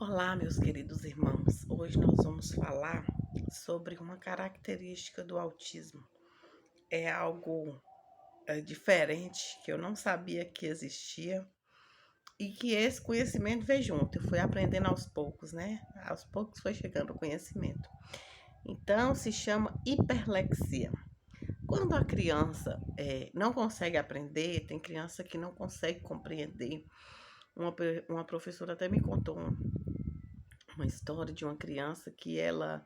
Olá, meus queridos irmãos. Hoje nós vamos falar sobre uma característica do autismo. É algo diferente que eu não sabia que existia e que esse conhecimento veio junto. Eu fui aprendendo aos poucos, né? Aos poucos foi chegando o conhecimento. Então, se chama hiperlexia. Quando a criança não consegue aprender, tem criança que não consegue compreender. Uma professora até me contou uma história de uma criança que ela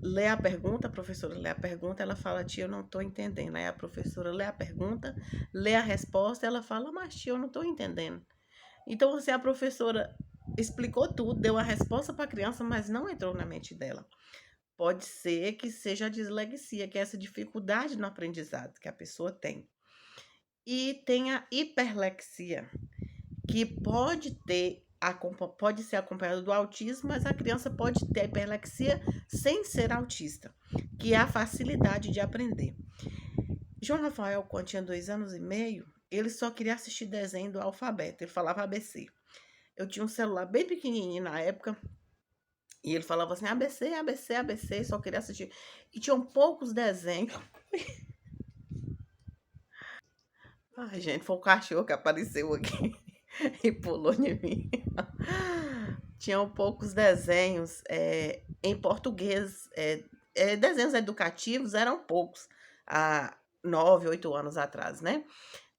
lê a pergunta, a professora lê a pergunta, ela fala, tia, eu não estou entendendo. Aí a professora lê a pergunta, lê a resposta, ela fala, mas tia, eu não estou entendendo. Então, assim, a professora explicou tudo, deu a resposta para a criança, mas não entrou na mente dela. Pode ser que seja a dislexia, que é essa dificuldade no aprendizado que a pessoa tem. E tem a hiperlexia, que pode ser acompanhada do autismo, mas a criança pode ter hiperlexia sem ser autista, que é a facilidade de aprender. João Rafael, quando tinha 2 anos e meio, ele só queria assistir desenho do alfabeto, ele falava ABC. Eu tinha um celular bem pequenininho na época, e ele falava assim, ABC, ABC, ABC, só queria assistir. E tinham poucos desenhos. Ai, gente, foi o cachorro que apareceu aqui e pulou em mim. Tinham poucos desenhos em português. Desenhos educativos eram poucos há 9, 8 anos atrás, né?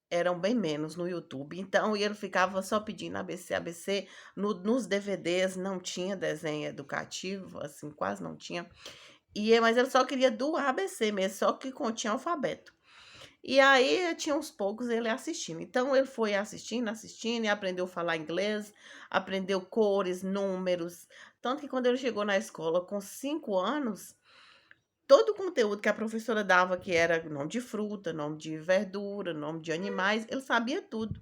Eram bem menos no YouTube. Então, ele ficava só pedindo ABC, ABC. Nos DVDs não tinha desenho educativo, assim, quase não tinha. Mas ele só queria do ABC mesmo, só que continha alfabeto. E aí tinha uns poucos ele assistindo. Então ele foi assistindo e aprendeu a falar inglês, aprendeu cores, números. Tanto que quando ele chegou na escola com 5 anos, todo o conteúdo que a professora dava, que era nome de fruta, nome de verdura, nome de animais, ele sabia tudo.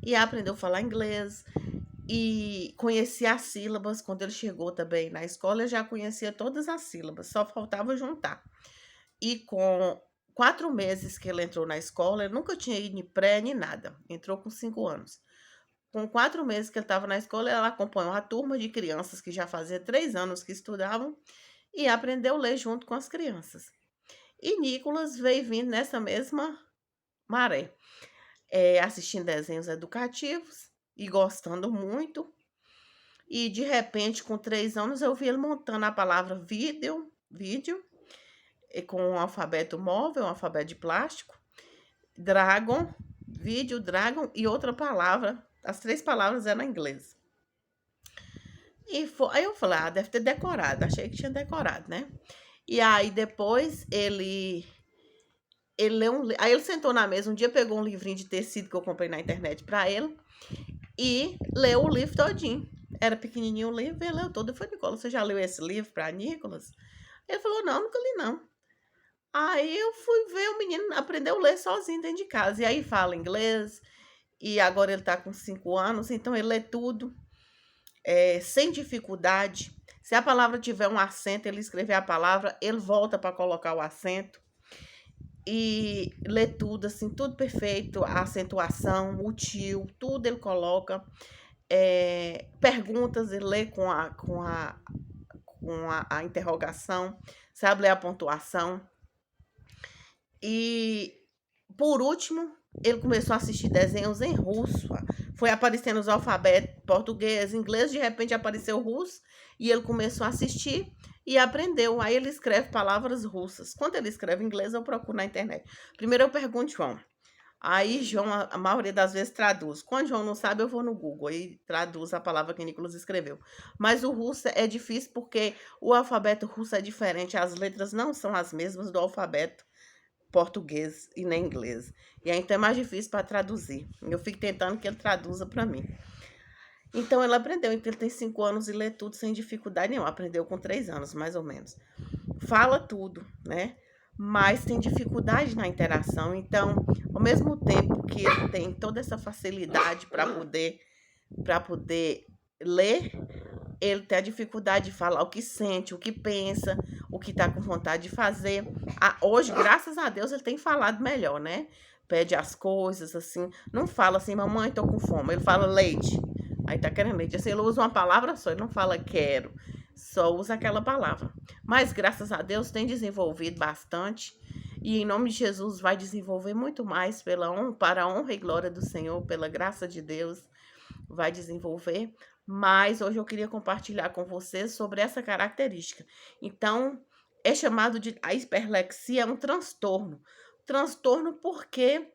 E aprendeu a falar inglês e conhecia as sílabas. Quando ele chegou também na escola, ele já conhecia todas as sílabas, só faltava juntar. E com 4 meses que ele entrou na escola, ele nunca tinha ido nem pré, nem nada. Entrou com 5 anos. Com 4 meses que ele estava na escola, ela acompanhou uma turma de crianças que já fazia 3 anos que estudavam e aprendeu a ler junto com as crianças. E Nicolas veio vindo nessa mesma maré, assistindo desenhos educativos e gostando muito. E de repente, com 3 anos, eu vi ele montando a palavra vídeo, com um alfabeto móvel, um alfabeto de plástico, dragon, vídeo, dragon e outra palavra. As 3 palavras eram em inglês. Aí eu falei, deve ter decorado. Achei que tinha decorado, né? E aí depois ele leu aí ele sentou na mesa um dia, pegou um livrinho de tecido que eu comprei na internet para ele e leu o livro todinho. Era pequenininho o livro, ele leu todo. Eu falei, Nicolas, você já leu esse livro para Nicolas? Ele falou, não, nunca li não. Aí eu fui ver o menino aprendeu a ler sozinho dentro de casa. E aí fala inglês, e agora ele tá com 5 anos, então ele lê tudo, sem dificuldade. Se a palavra tiver um acento, ele escrever a palavra, ele volta para colocar o acento. E lê tudo, assim, tudo perfeito, a acentuação, o tio, tudo ele coloca. Perguntas, ele lê com a interrogação, sabe ler a pontuação. E, por último, ele começou a assistir desenhos em russo. Foi aparecendo os alfabetos português, inglês, de repente apareceu russo e ele começou a assistir e aprendeu. Aí ele escreve palavras russas. Quando ele escreve inglês, eu procuro na internet. Primeiro eu pergunto João. Aí João, a maioria das vezes, traduz. Quando João não sabe, eu vou no Google e traduz a palavra que Nicolas escreveu. Mas o russo é difícil porque o alfabeto russo é diferente. As letras não são as mesmas do alfabeto português e nem inglês. E aí então é mais difícil para traduzir. Eu fico tentando que ele traduza para mim. Então ele aprendeu, então ele tem 5 anos e lê tudo sem dificuldade nenhuma. Aprendeu com 3 anos, mais ou menos. Fala tudo, né? Mas tem dificuldade na interação. Então, ao mesmo tempo que ele tem toda essa facilidade para poder ler, ele tem a dificuldade de falar o que sente, o que pensa, o que está com vontade de fazer. Hoje, graças a Deus, ele tem falado melhor, né? Pede as coisas, assim. Não fala assim, mamãe, tô com fome. Ele fala leite. Aí tá querendo leite. Assim, ele usa uma palavra só, ele não fala quero, só usa aquela palavra. Mas graças a Deus tem desenvolvido bastante. E em nome de Jesus vai desenvolver muito mais para a honra e glória do Senhor, pela graça de Deus, vai desenvolver. Mas hoje eu queria compartilhar com vocês sobre essa característica. Então, é chamado de a hiperlexia é um transtorno. Transtorno porque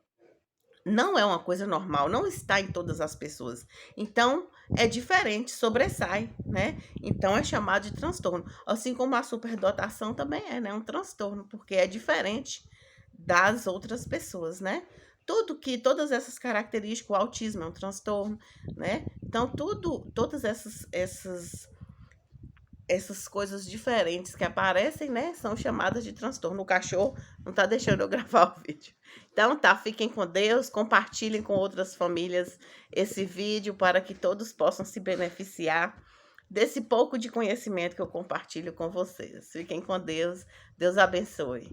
não é uma coisa normal, não está em todas as pessoas. Então, é diferente, sobressai, né? Então, é chamado de transtorno. Assim como a superdotação também é, né? Um transtorno, porque é diferente das outras pessoas, né? Todas essas características, o autismo é um transtorno, né? Então, todas essas coisas diferentes que aparecem, né, são chamadas de transtorno. O cachorro não tá deixando eu gravar o vídeo. Então tá, fiquem com Deus, compartilhem com outras famílias esse vídeo para que todos possam se beneficiar desse pouco de conhecimento que eu compartilho com vocês. Fiquem com Deus, Deus abençoe.